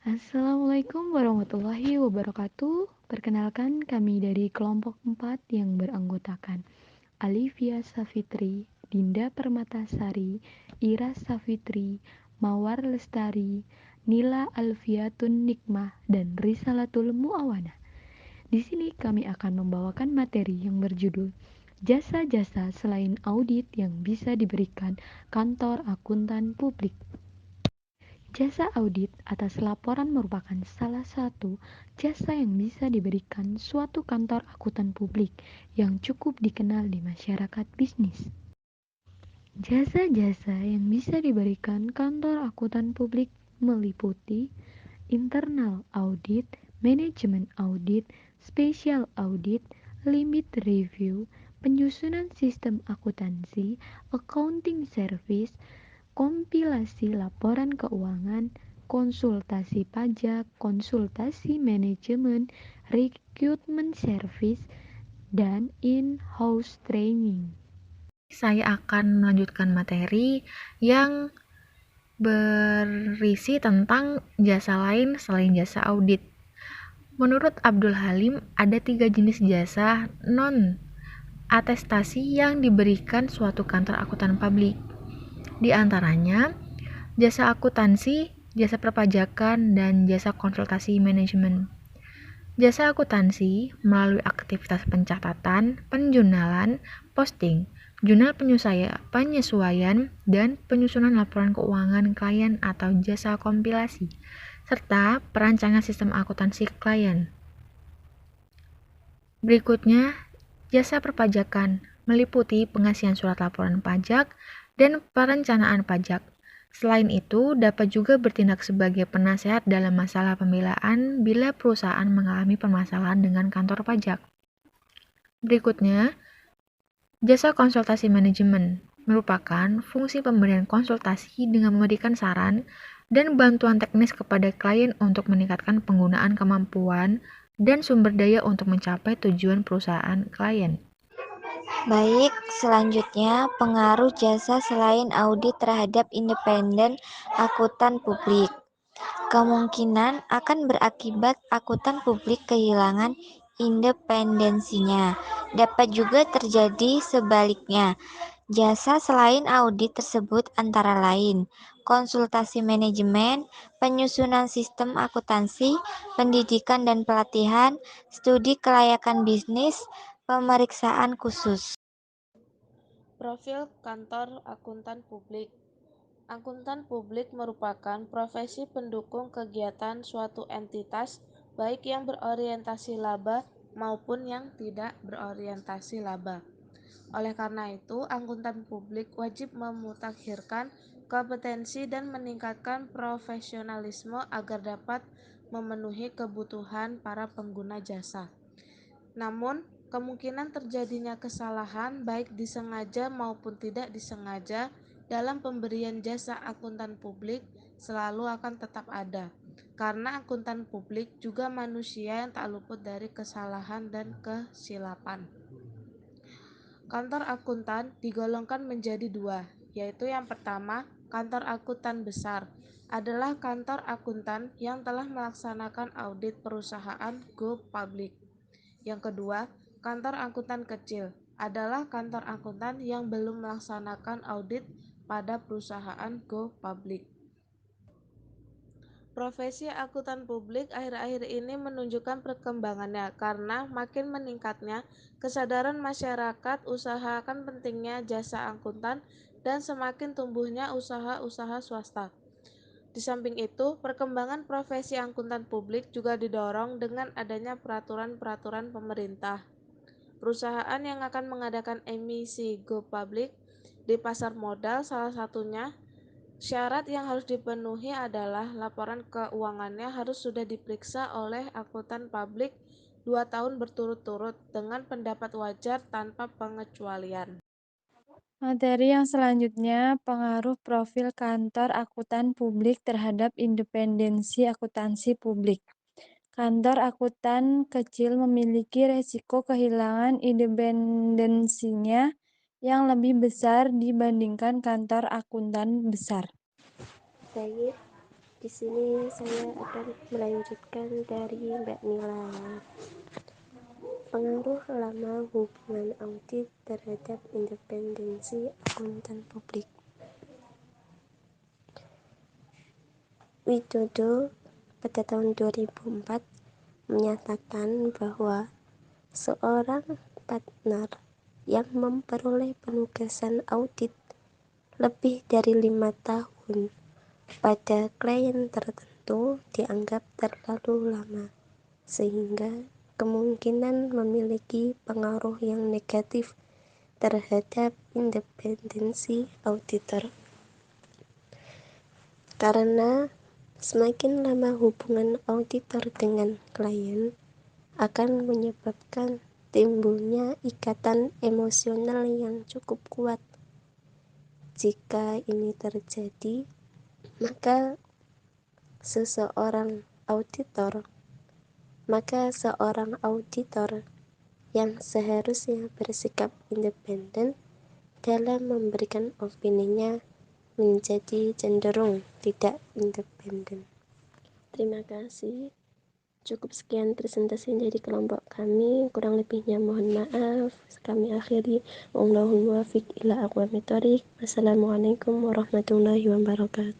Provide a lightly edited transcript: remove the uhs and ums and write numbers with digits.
Assalamualaikum warahmatullahi wabarakatuh. Perkenalkan kami dari kelompok 4 yang beranggotakan Alivia Safitri, Dinda Permatasari, Ira Safitri, Mawar Lestari, Nila Alfiatun Nikmah, dan Risalatul Muawana. Di sini kami akan membawakan materi yang berjudul Jasa-jasa selain audit yang bisa diberikan kantor akuntan publik. Jasa audit atas laporan merupakan salah satu jasa yang bisa diberikan suatu kantor akuntan publik yang cukup dikenal di masyarakat bisnis. Jasa-jasa yang bisa diberikan kantor akuntan publik meliputi internal audit, manajemen audit, special audit, limit review, penyusunan sistem akuntansi, accounting service, kompilasi laporan keuangan, konsultasi pajak, konsultasi manajemen, recruitment service, dan in-house training. Saya akan melanjutkan materi yang berisi tentang jasa lain selain jasa audit. Menurut Abdul Halim, ada 3 jenis jasa non-atestasi yang diberikan suatu kantor akuntan publik. Di antaranya, jasa akuntansi, jasa perpajakan, dan jasa konsultasi manajemen. Jasa akuntansi melalui aktivitas pencatatan, penjurnalan, posting, jurnal penyesuaian, dan penyusunan laporan keuangan klien atau jasa kompilasi, serta perancangan sistem akuntansi klien. Berikutnya, jasa perpajakan meliputi pengasihan surat laporan pajak dan perencanaan pajak. Selain itu, dapat juga bertindak sebagai penasehat dalam masalah pembelaan bila perusahaan mengalami permasalahan dengan kantor pajak. Berikutnya, jasa konsultasi manajemen merupakan fungsi pemberian konsultasi dengan memberikan saran dan bantuan teknis kepada klien untuk meningkatkan penggunaan kemampuan dan sumber daya untuk mencapai tujuan perusahaan klien. Baik, selanjutnya pengaruh jasa selain audit terhadap independen akuntan publik. Kemungkinan akan berakibat akuntan publik kehilangan independensinya. Dapat juga terjadi sebaliknya. Jasa selain audit tersebut antara lain konsultasi manajemen, penyusunan sistem akuntansi, pendidikan dan pelatihan, studi kelayakan bisnis, pemeriksaan khusus. Profil kantor akuntan publik. Akuntan publik merupakan profesi pendukung kegiatan suatu entitas, baik yang berorientasi laba maupun yang tidak berorientasi laba. Oleh karena itu, akuntan publik wajib memutakhirkan kompetensi dan meningkatkan profesionalisme agar dapat memenuhi kebutuhan para pengguna jasa. Namun, kemungkinan terjadinya kesalahan baik disengaja maupun tidak disengaja dalam pemberian jasa akuntan publik selalu akan tetap ada, karena akuntan publik juga manusia yang tak luput dari kesalahan dan kesilapan. Kantor akuntan digolongkan menjadi 2, yaitu yang pertama, kantor akuntan besar adalah kantor akuntan yang telah melaksanakan audit perusahaan go public. Yang kedua, kantor akuntan kecil adalah kantor akuntan yang belum melaksanakan audit pada perusahaan go public. Profesi akuntan publik akhir-akhir ini menunjukkan perkembangannya karena makin meningkatnya kesadaran masyarakat usaha akan pentingnya jasa akuntan dan semakin tumbuhnya usaha-usaha swasta. Di samping itu, perkembangan profesi akuntan publik juga didorong dengan adanya peraturan-peraturan pemerintah. Perusahaan yang akan mengadakan emisi go public di pasar modal salah satunya syarat yang harus dipenuhi adalah laporan keuangannya harus sudah diperiksa oleh akuntan publik 2 tahun berturut-turut dengan pendapat wajar tanpa pengecualian. Materi yang selanjutnya, pengaruh profil kantor akuntan publik terhadap independensi akuntansi publik. Kantor akuntan kecil memiliki resiko kehilangan independensinya yang lebih besar dibandingkan kantor akuntan besar. Baik, Di sini saya akan melanjutkan dari Mbak Mila. Pengaruh lama hubungan audit terhadap independensi akuntan publik. Widodo pada tahun 2004 menyatakan bahwa seorang partner yang memperoleh penugasan audit lebih dari 5 tahun pada klien tertentu dianggap terlalu lama, sehingga kemungkinan memiliki pengaruh yang negatif terhadap independensi auditor. Karena semakin lama hubungan auditor dengan klien akan menyebabkan timbulnya ikatan emosional yang cukup kuat. Jika ini terjadi, maka seorang auditor yang seharusnya bersikap independen dalam memberikan opininya menjadi cenderung tidak independen. Terima kasih. Cukup sekian presentasi dari kelompok kami. Kurang lebihnya mohon maaf. Kami akhiri. Wallahul muwaffiq ila aqwamit thoriq. Wassalamualaikum warahmatullahi wabarakatuh.